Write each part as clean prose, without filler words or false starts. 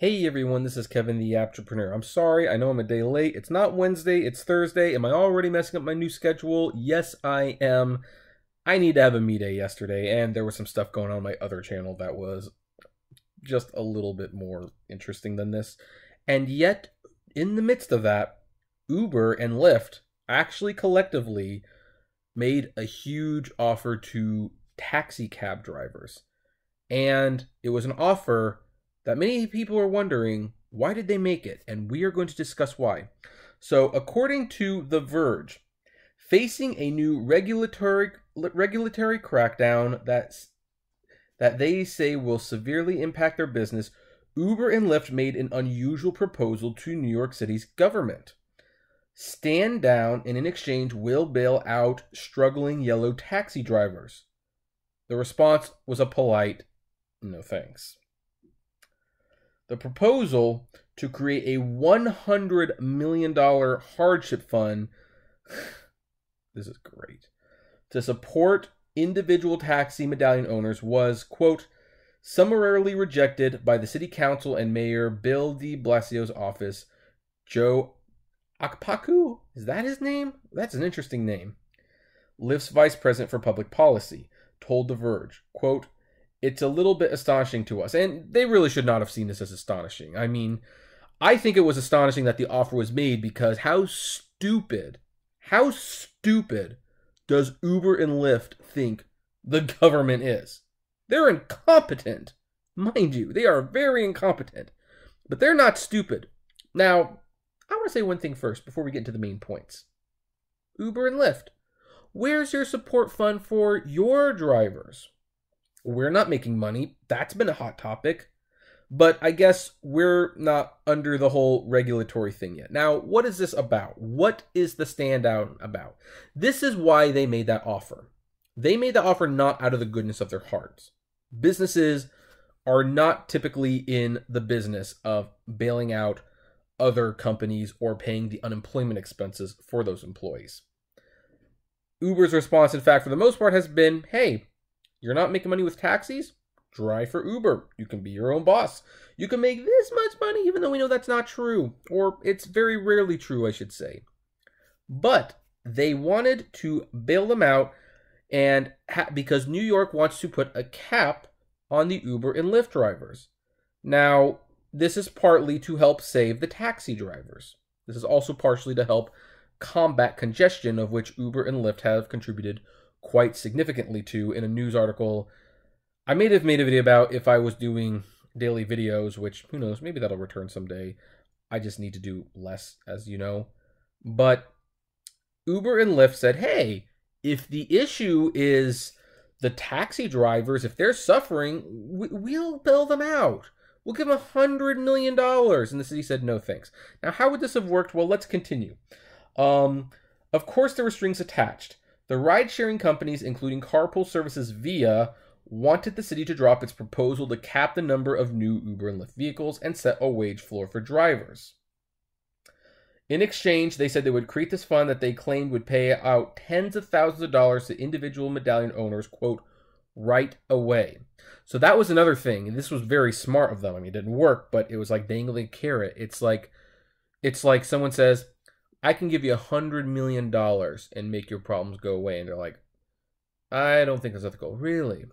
Hey everyone, this is Kevin the Apptrepreneur. I'm sorry, I know I'm a day late. It's not Wednesday, it's Thursday. Am I already messing up my new schedule? Yes, I am. I need to have a me day yesterday, and there was some stuff going on my other channel that was just a little bit more interesting than this. And yet, in the midst of that, Uber and Lyft actually collectively made a huge offer to taxi cab drivers. And it was an offer that many people are wondering, why did they make it? And we are going to discuss why. So, according to The Verge, facing a new regulatory crackdown that they say will severely impact their business, Uber and Lyft made an unusual proposal to New York City's government. Stand down and in exchange will bail out struggling yellow taxi drivers. The response was a polite, no thanks. The proposal to create a $100 million hardship fund, this is great, to support individual taxi medallion owners was, quote, summarily rejected by the city council and Mayor Bill de Blasio's office. Joe Akpaku, is that his name? That's an interesting name. Lyft's vice president for public policy told The Verge, quote, it's a little bit astonishing to us. And they really should not have seen this as astonishing. I mean, I think it was astonishing that the offer was made because how stupid does Uber and Lyft think the government is? They're incompetent. Mind you, they are very incompetent. But they're not stupid. Now, I want to say one thing first before we get into the main points. Uber and Lyft, where's your support fund for your drivers? We're not making money. That's been a hot topic. But I guess we're not under the whole regulatory thing yet. Now, what is this about? What is the standout about? This is why they made that offer. They made that offer not out of the goodness of their hearts. Businesses are not typically in the business of bailing out other companies or paying the unemployment expenses for those employees. Uber's response, in fact, for the most part, has been, hey, you're not making money with taxis? Drive for Uber. You can be your own boss. You can make this much money, even though we know that's not true. Or it's very rarely true, I should say. But they wanted to bail them out and because New York wants to put a cap on the Uber and Lyft drivers. Now, this is partly to help save the taxi drivers. This is also partially to help combat congestion, of which Uber and Lyft have contributed quite significantly to in a news article. I may have made a video about if I was doing daily videos, which, who knows, maybe that'll return someday. I just need to do less, as you know. But Uber and Lyft said, hey, if the issue is the taxi drivers, if they're suffering, we'll bail them out. We'll give them $100 million. And the city said, no thanks. Now, how would this have worked? Well, let's continue. Of course, there were strings attached. The ride-sharing companies, including carpool services Via, wanted the city to drop its proposal to cap the number of new Uber and Lyft vehicles and set a wage floor for drivers. In exchange, they said they would create this fund that they claimed would pay out tens of thousands of dollars to individual medallion owners, quote, right away. So that was another thing, and this was very smart of them. I mean, it didn't work, but it was like dangling a carrot. It's like someone says, I can give you $100 million and make your problems go away. And they're like, I don't think that's ethical. Really?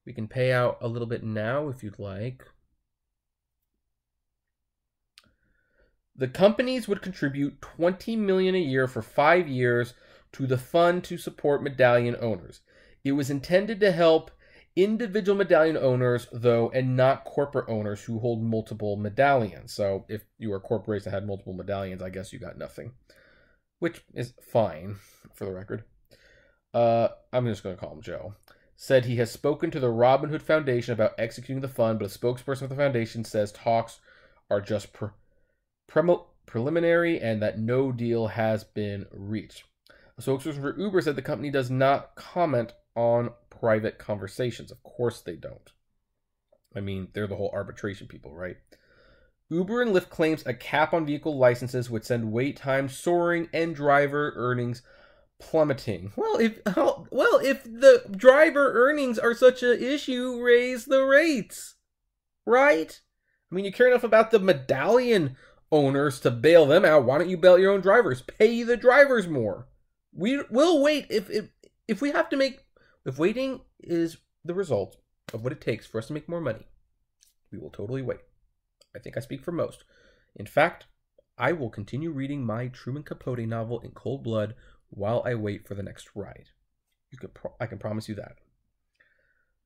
We can pay out a little bit now if you'd like. The companies would contribute $20 million a year for 5 years to the fund to support medallion owners. It was intended to help individual medallion owners, though, and not corporate owners who hold multiple medallions. So if you were a corporation that had multiple medallions, I guess you got nothing, which is fine for the record. I'm just going to call him Joe. Said he has spoken to the Robin Hood Foundation about executing the fund, but a spokesperson for the foundation says talks are just preliminary and that no deal has been reached. A spokesperson for Uber said the company does not comment on private conversations. Of course they don't. I mean, they're the whole arbitration people, right? Uber and Lyft claims a cap on vehicle licenses would send wait times soaring and driver earnings plummeting. Well, if the driver earnings are such an issue, raise the rates, right? I mean, you care enough about the medallion owners to bail them out. Why don't you bail your own drivers? Pay the drivers more. We'll wait if we have to make, if waiting is the result of what it takes for us to make more money, we will totally wait. I think I speak for most. In fact, I will continue reading my Truman Capote novel in cold blood while I wait for the next ride. I can promise you that.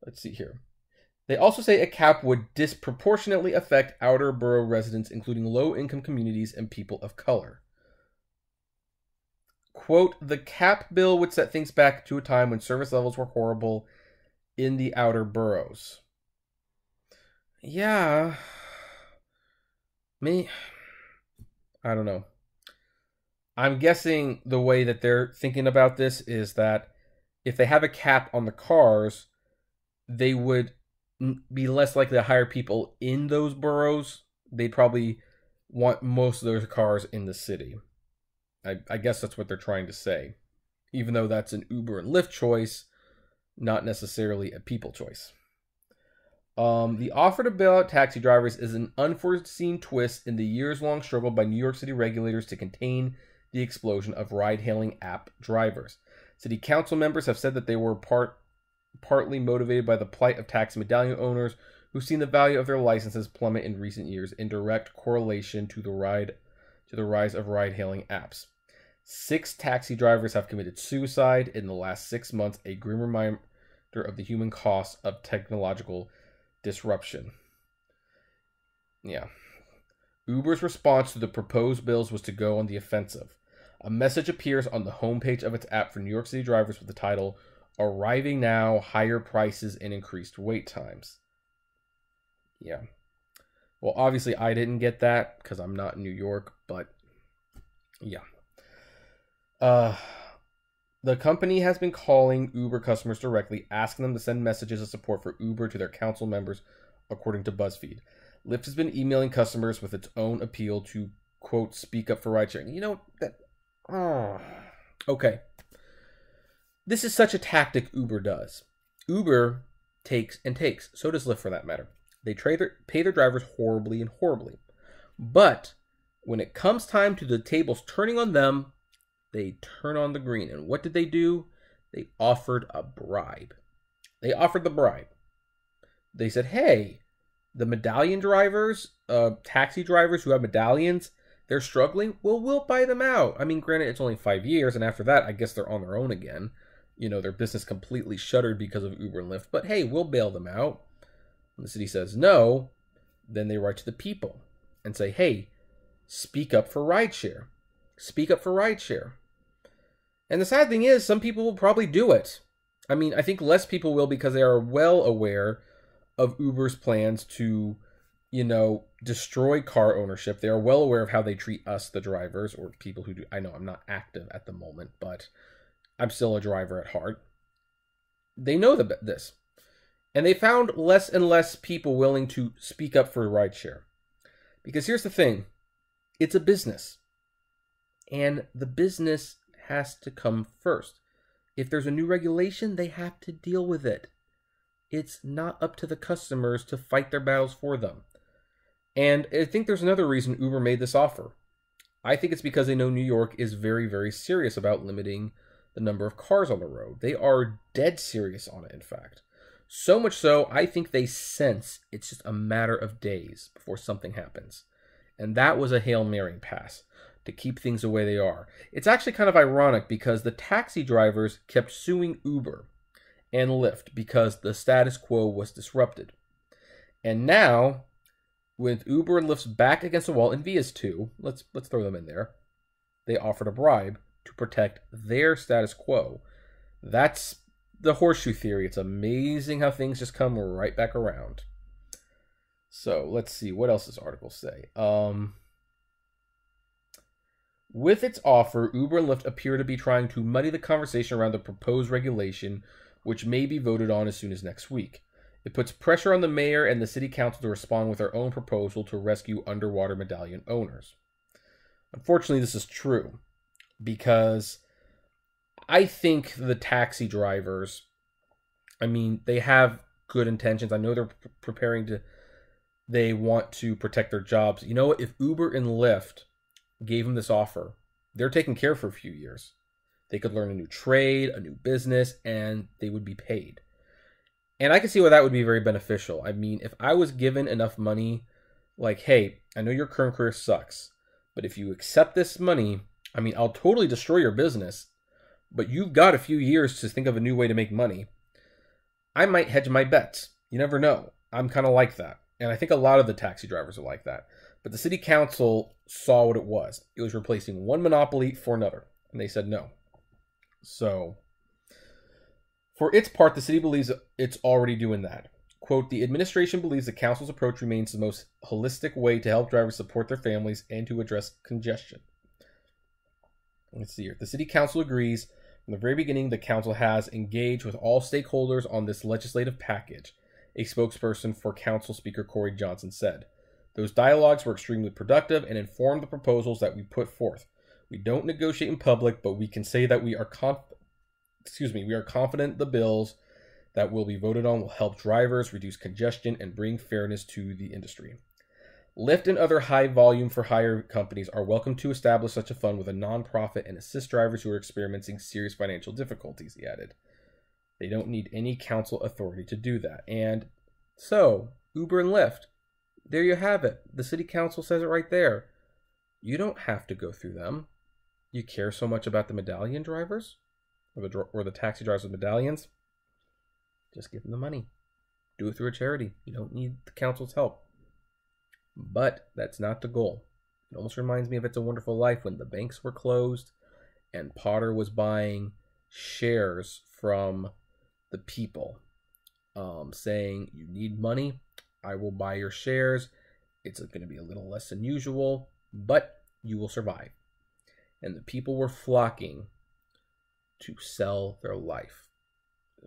Let's see here. They also say a cap would disproportionately affect outer borough residents, including low-income communities and people of color. Quote, the cap bill would set things back to a time when service levels were horrible in the outer boroughs. Yeah. I don't know. I'm guessing the way that they're thinking about this is that if they have a cap on the cars, they would be less likely to hire people in those boroughs. They'd probably want most of those cars in the city. I guess that's what they're trying to say. Even though that's an Uber and Lyft choice, not necessarily a people choice. The offer to bail out taxi drivers is an unforeseen twist in the years-long struggle by New York City regulators to contain the explosion of ride-hailing app drivers. City council members have said that they were partly motivated by the plight of taxi medallion owners who've seen the value of their licenses plummet in recent years in direct correlation to the rise of ride-hailing apps. 6 taxi drivers have committed suicide in the last 6 months, a grim reminder of the human cost of technological disruption. Yeah. Uber's response to the proposed bills was to go on the offensive. A message appears on the homepage of its app for New York City drivers with the title, Arriving Now, Higher Prices and Increased Wait Times. Yeah. Well, obviously I didn't get that because I'm not in New York, but yeah. The company has been calling Uber customers directly, asking them to send messages of support for Uber to their council members, according to BuzzFeed. Lyft has been emailing customers with its own appeal to, quote, speak up for ride sharing. You know, okay. This is such a tactic Uber does. Uber takes and takes. So does Lyft, for that matter. They pay their drivers horribly and horribly. But when it comes time to the tables turning on them, they turn on the green. And what did they do? They offered a bribe. They offered the bribe. They said, hey, the medallion drivers, taxi drivers who have medallions, they're struggling. Well, we'll buy them out. I mean, granted, it's only 5 years. And after that, I guess they're on their own again. You know, their business completely shuttered because of Uber and Lyft. But hey, we'll bail them out. When the city says no, then they write to the people and say, hey, speak up for rideshare. Speak up for rideshare. And the sad thing is, some people will probably do it. I mean, I think less people will because they are well aware of Uber's plans to, you know, destroy car ownership. They are well aware of how they treat us, the drivers, or people who do. I know I'm not active at the moment, but I'm still a driver at heart. They know this. And they found less and less people willing to speak up for rideshare. Because here's the thing. It's a business. And the business has to come first. If there's a new regulation, they have to deal with it. It's not up to the customers to fight their battles for them. And I think there's another reason Uber made this offer. I think it's because they know New York is very, very serious about limiting the number of cars on the road. They are dead serious on it, in fact. So much so, I think they sense it's just a matter of days before something happens. And that was a Hail Mary pass to keep things the way they are. It's actually kind of ironic because the taxi drivers kept suing Uber and Lyft because the status quo was disrupted. And now, with Uber and Lyft's back against the wall, and Via's too, let's throw them in there, they offered a bribe to protect their status quo. That's the horseshoe theory. It's amazing how things just come right back around. So let's see, what else does this article say? With its offer, Uber and Lyft appear to be trying to muddy the conversation around the proposed regulation, which may be voted on as soon as next week. It puts pressure on the mayor and the city council to respond with their own proposal to rescue underwater medallion owners. Unfortunately, this is true, because I think the taxi drivers, I mean, they have good intentions. I know they're preparing to they want to protect their jobs. You know what? If Uber and Lyft gave them this offer, they're taken care of for a few years. They could learn a new trade, a new business, and they would be paid. And I can see why that would be very beneficial. I mean, if I was given enough money, like, hey, I know your current career sucks, but if you accept this money, I mean, I'll totally destroy your business, but you've got a few years to think of a new way to make money. I might hedge my bets. You never know. I'm kind of like that. And I think a lot of the taxi drivers are like that. But the city council saw what it was. It was replacing one monopoly for another. And they said no. So, for its part, the city believes it's already doing that. Quote, the administration believes the council's approach remains the most holistic way to help drivers support their families and to address congestion. Let's see here. The city council agrees. From the very beginning, the council has engaged with all stakeholders on this legislative package, a spokesperson for Council Speaker Corey Johnson said. Those dialogues were extremely productive and informed the proposals that we put forth. We don't negotiate in public, but we can say that we are confident the bills that will be voted on will help drivers reduce congestion and bring fairness to the industry. Lyft and other high-volume for hire companies are welcome to establish such a fund with a nonprofit and assist drivers who are experiencing serious financial difficulties, he added. They don't need any council authority to do that. And so, Uber and Lyft, there you have it. The city council says it right there. You don't have to go through them. You care so much about the medallion drivers? Or the taxi drivers with medallions? Just give them the money. Do it through a charity. You don't need the council's help. But that's not the goal. It almost reminds me of It's a Wonderful Life when the banks were closed and Potter was buying shares from the people, saying, you need money, I will buy your shares. It's going to be a little less than usual, but you will survive. And the people were flocking to sell their life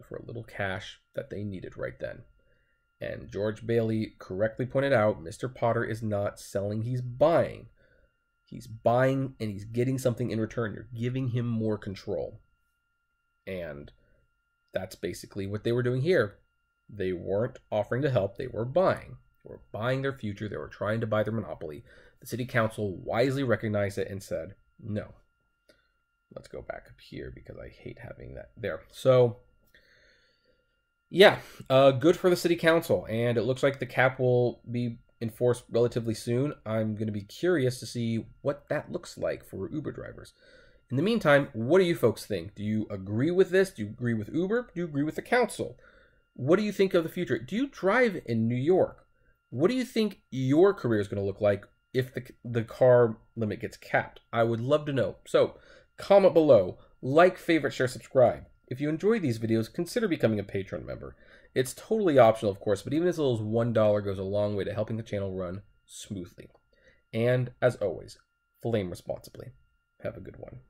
for a little cash that they needed right then. And George Bailey correctly pointed out, Mr. Potter is not selling, he's buying. He's buying and he's getting something in return. You're giving him more control. And that's basically what they were doing here. They weren't offering to help, they were buying. They were buying their future, they were trying to buy their monopoly. The city council wisely recognized it and said, no. Let's go back up here because I hate having that there. So, yeah, good for the city council. And it looks like the cap will be enforced relatively soon. I'm going to be curious to see what that looks like for Uber drivers. In the meantime, what do you folks think? Do you agree with this? Do you agree with Uber? Do you agree with the council? What do you think of the future? Do you drive in New York? What do you think your career is going to look like if the car limit gets capped? I would love to know. So, comment below, like, favorite, share, subscribe. If you enjoy these videos, consider becoming a Patreon member. It's totally optional, of course, but even as little as $1 goes a long way to helping the channel run smoothly. And, as always, flame responsibly. Have a good one.